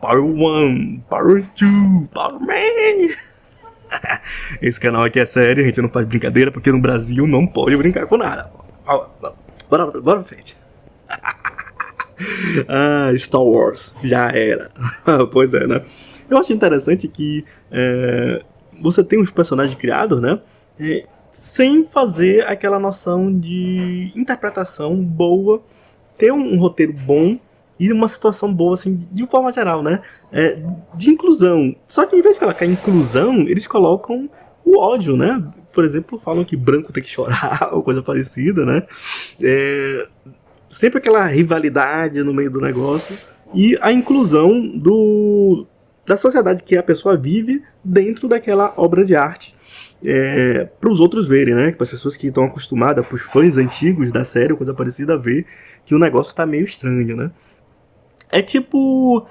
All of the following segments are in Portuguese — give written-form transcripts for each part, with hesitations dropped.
Power One, Power Two, Power Man. Esse canal aqui é sério, a gente não faz brincadeira, porque no Brasil não pode brincar com nada. Bora pra frente. Star Wars, já era. Pois é, né? Eu acho interessante que você tem os personagens criados, né? Sem fazer aquela noção de interpretação boa, ter um roteiro bom e uma situação boa, assim, de forma geral, né? De inclusão. Só que em vez de colocar inclusão, eles colocam o ódio, né? Por exemplo, falam que branco tem que chorar, ou coisa parecida, né? Sempre aquela rivalidade no meio do negócio. E a inclusão da sociedade que a pessoa vive dentro daquela obra de arte. Para os outros verem, né? Para as pessoas que estão acostumadas, para os fãs antigos da série, coisa parecida, ver que o negócio tá meio estranho, né? É tipo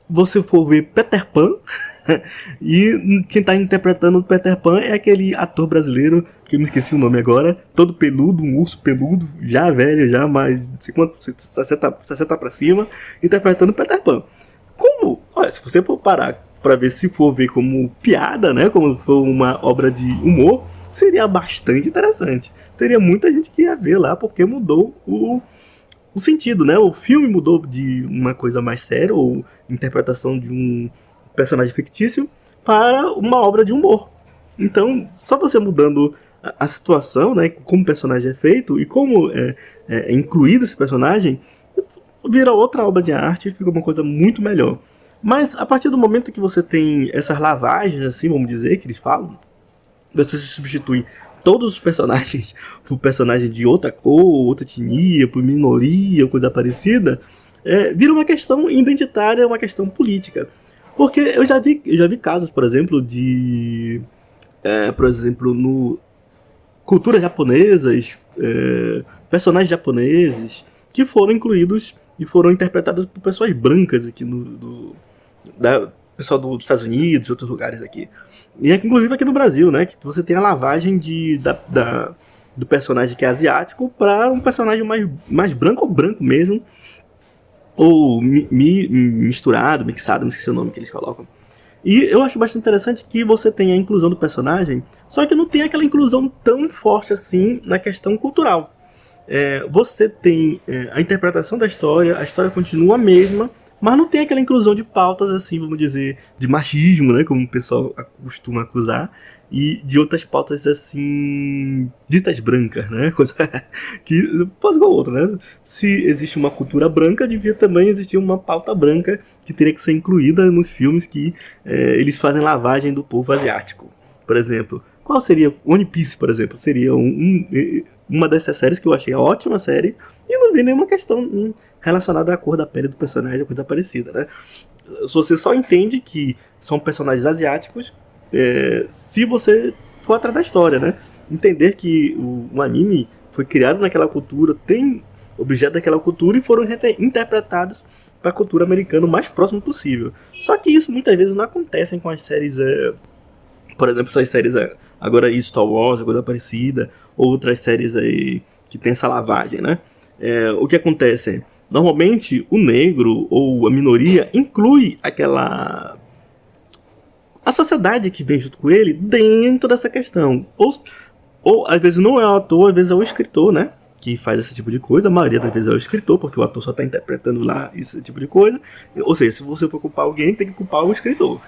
você for ver Peter Pan e quem tá interpretando o Peter Pan é aquele ator brasileiro, que eu me esqueci o nome agora, todo peludo, um urso peludo, já velho, já mais de 60 pra cima, interpretando Peter Pan. Como? Olha, se você for parar pra ver, se for ver como piada, né, como for uma obra de humor, seria bastante interessante. Teria muita gente que ia ver lá, porque mudou o sentido, né? O filme mudou de uma coisa mais séria, ou interpretação de um personagem fictício, para uma obra de humor. Então, só você mudando a situação, né? Como o personagem é feito e como é incluído esse personagem, vira outra obra de arte e fica uma coisa muito melhor. Mas a partir do momento que você tem essas lavagens, assim, vamos dizer, que eles falam, você se substitui todos os personagens por personagem de outra cor, outra etnia, por minoria, coisa parecida, vira uma questão identitária, uma questão política. Porque eu já vi casos, por exemplo, por exemplo, no culturas japonesas, personagens japoneses, que foram incluídos e foram interpretados por pessoas brancas aqui pessoal dos Estados Unidos e outros lugares aqui. E inclusive aqui no Brasil, né? Que você tem a lavagem do personagem que é asiático para um personagem mais branco ou branco mesmo. Ou misturado, mixado, não sei se é o nome que eles colocam. E eu acho bastante interessante que você tem a inclusão do personagem, só que não tem aquela inclusão tão forte assim na questão cultural. Você tem a interpretação da história, a história continua a mesma, mas não tem aquela inclusão de pautas, assim, vamos dizer, de machismo, né, como o pessoal costuma acusar, e de outras pautas, assim, ditas brancas, né, coisa que pode igual outra, né. Se existe uma cultura branca, devia também existir uma pauta branca que teria que ser incluída nos filmes que eles fazem lavagem do povo asiático. Por exemplo, qual seria One Piece, por exemplo? Seria uma dessas séries que eu achei a ótima série e não vi nenhuma questão relacionada à cor da pele do personagem ou coisa parecida, né? Você só entende que são personagens asiáticos se você for atrás da história, né? Entender que o anime foi criado naquela cultura, tem objeto daquela cultura e foram interpretados para a cultura americana o mais próximo possível. Só que isso muitas vezes não acontece com as séries, por exemplo, essas séries agora aí Star Wars, coisa parecida, ou outras séries aí que tem essa lavagem, né? O que acontece? Normalmente o negro ou a minoria inclui a sociedade que vem junto com ele dentro dessa questão. Ou às vezes não é o ator, às vezes é o escritor, né? Que faz esse tipo de coisa. A maioria das vezes é o escritor, porque o ator só está interpretando lá esse tipo de coisa. Ou seja, se você for culpar alguém, tem que culpar o escritor.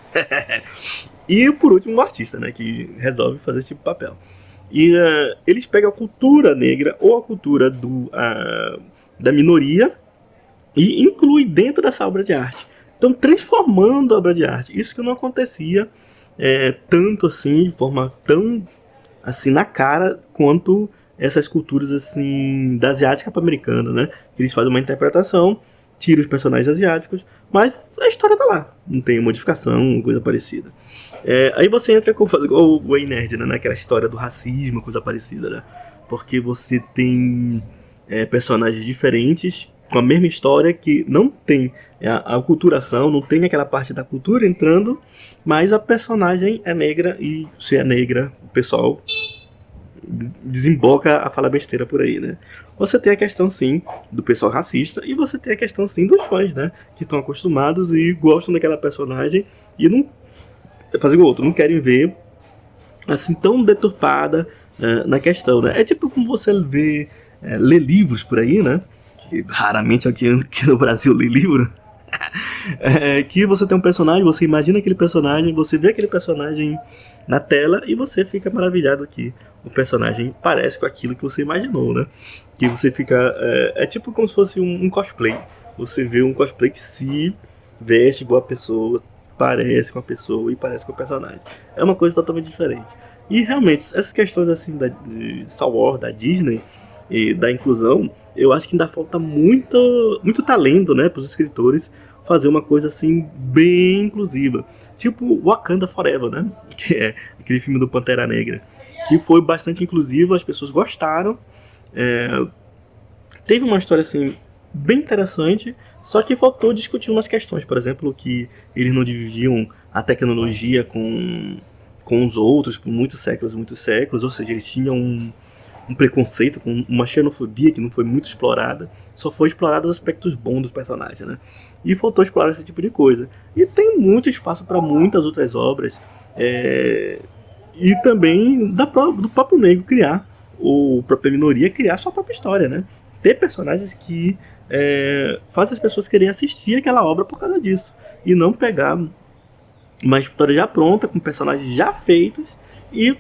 E por último, o artista, né? Que resolve fazer esse tipo de papel. E eles pegam a cultura negra ou a cultura da minoria e inclui dentro dessa obra de arte. Então, transformando a obra de arte. Isso que não acontecia tanto assim, de forma tão assim na cara, quanto essas culturas assim da asiática para americana, né? Eles fazem uma interpretação, tiram os personagens asiáticos, mas a história tá lá. Não tem modificação, coisa parecida. Aí você entra com o Way Nerd, né? Naquela história do racismo, coisa parecida, né? Porque você tem personagens diferentes com a mesma história que não tem a aculturação, não tem aquela parte da cultura entrando, mas a personagem é negra e se é negra, o pessoal desemboca a falar besteira por aí, né? Você tem a questão, sim, do pessoal racista, e você tem a questão, sim, dos fãs, né? Que estão acostumados e gostam daquela personagem e não fazer o outro, não querem ver assim tão deturpada na questão, né? É tipo como você vê, lê livros por aí, né? Que raramente aqui no Brasil lê livro. Que você tem um personagem, você imagina aquele personagem, você vê aquele personagem na tela e você fica maravilhado que o personagem parece com aquilo que você imaginou, né? Que você fica... É tipo como se fosse um cosplay. Você vê um cosplay que se veste igual a pessoa, parece com a pessoa e parece com o personagem. É uma coisa totalmente diferente. E realmente, essas questões assim de Star Wars, da Disney e da inclusão, eu acho que ainda falta muito talento, né, para os escritores fazer uma coisa assim bem inclusiva. Tipo Wakanda Forever, né? Que é aquele filme do Pantera Negra. Que foi bastante inclusivo, as pessoas gostaram. Teve uma história assim bem interessante, só que faltou discutir umas questões, por exemplo, que eles não dividiam a tecnologia com os outros por muitos séculos, ou seja, eles tinham um preconceito, com uma xenofobia que não foi muito explorada, só foi explorado os aspectos bons dos personagens, né? E faltou explorar esse tipo de coisa. E tem muito espaço para muitas outras obras, e também do próprio negro criar, ou própria minoria criar sua própria história, né? Ter personagens que fazem as pessoas querem assistir aquela obra por causa disso, e não pegar uma história já pronta, com personagens já feitos, e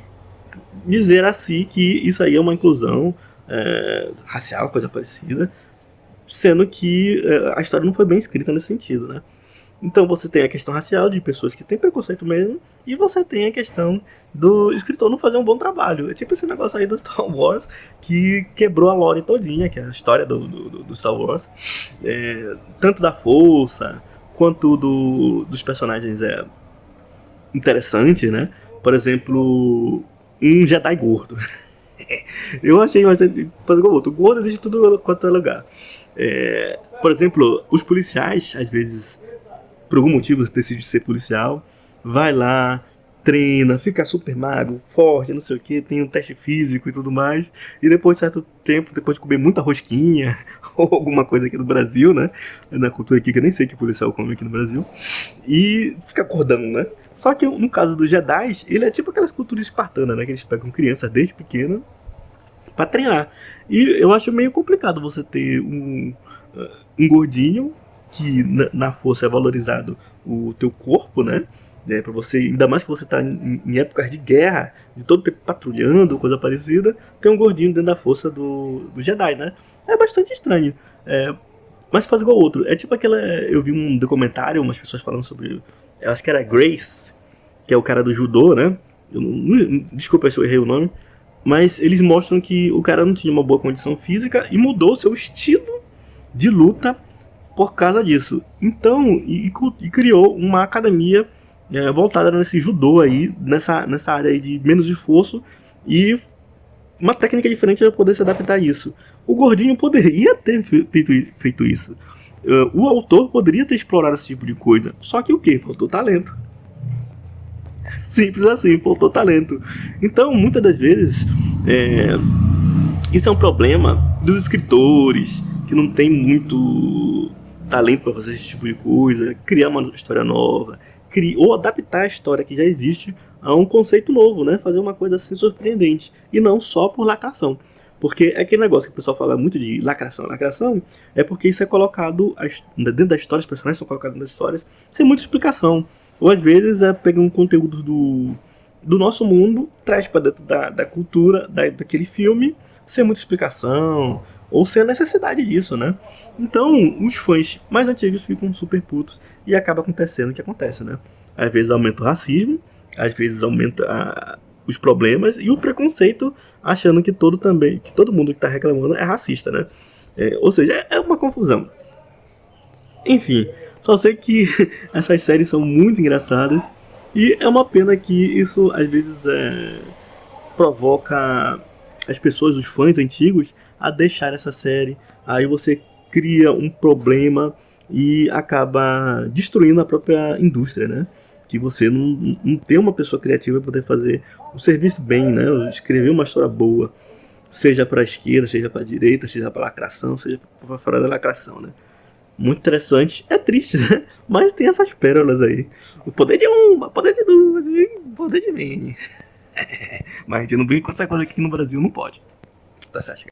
dizer assim que isso aí é uma inclusão racial, coisa parecida, sendo que a história não foi bem escrita nesse sentido, né? Então você tem a questão racial de pessoas que têm preconceito mesmo, e você tem a questão do escritor não fazer um bom trabalho. É tipo esse negócio aí do Star Wars que quebrou a lore todinha, que é a história do Star Wars, tanto da força quanto dos personagens interessantes, né? Por exemplo, um Jedi gordo. Eu achei mais fazer como outro. Gordo existe tudo quanto é lugar. Por exemplo, os policiais, às vezes, por algum motivo, decide ser policial, vai lá, treina, fica super magro, forte, não sei o que, tem um teste físico e tudo mais, e depois de certo tempo, depois de comer muita rosquinha, ou alguma coisa aqui no Brasil, né, na cultura aqui, que eu nem sei que policial come aqui no Brasil, e fica acordando, né. Só que no caso dos Jedi, ele é tipo aquelas culturas espartanas, né, que eles pegam crianças desde pequena pra treinar. E eu acho meio complicado você ter um gordinho que na força é valorizado o teu corpo, né? Pra você, ainda mais que você tá em épocas de guerra, de todo tempo patrulhando, coisa parecida, tem um gordinho dentro da força do Jedi, né? É bastante estranho. Mas faz igual outro. É tipo aquela. Eu vi um documentário, umas pessoas falando sobre. Eu acho que era Grace, que é o cara do judô, né? Desculpa se eu errei o nome. Mas eles mostram que o cara não tinha uma boa condição física e mudou seu estilo de luta por causa disso. Então, e criou uma academia voltada nesse judô aí, nessa área aí de menos esforço e uma técnica diferente para poder se adaptar a isso. O gordinho poderia ter feito isso. O autor poderia ter explorado esse tipo de coisa. Só que o quê? Faltou talento. Simples assim, faltou talento. Então, muitas das vezes, isso é um problema dos escritores que não tem muito talento para fazer esse tipo de coisa, criar uma história nova, ou adaptar a história que já existe a um conceito novo, né? Fazer uma coisa assim surpreendente, e não só por lacração. Porque é aquele negócio que o pessoal fala muito de lacração. Lacração é porque isso é colocado dentro da história, os personagens são colocados nas histórias sem muita explicação. Ou às vezes pega um conteúdo do nosso mundo, traz para dentro da cultura daquele filme, sem muita explicação, ou sem a necessidade disso, né? Então, os fãs mais antigos ficam super putos e acaba acontecendo o que acontece, né? Às vezes aumenta o racismo, às vezes aumenta os problemas e o preconceito, achando que todo mundo que está reclamando é racista, né? Ou seja, é uma confusão. Enfim, só sei que essas séries são muito engraçadas e é uma pena que isso às vezes provoca as pessoas, os fãs antigos, a deixar essa série. Aí você cria um problema e acaba destruindo a própria indústria, né? que você não tem uma pessoa criativa para poder fazer um serviço bem, né? Escrever uma história boa, seja para a esquerda, seja para a direita, seja para lacração, seja para fora da lacração, né? Muito interessante, é triste, né? Mas tem essas pérolas aí. O poder de uma, o poder de duas, o poder de many. Mas a gente não vive com essa coisa aqui no Brasil, não pode. Tá certo?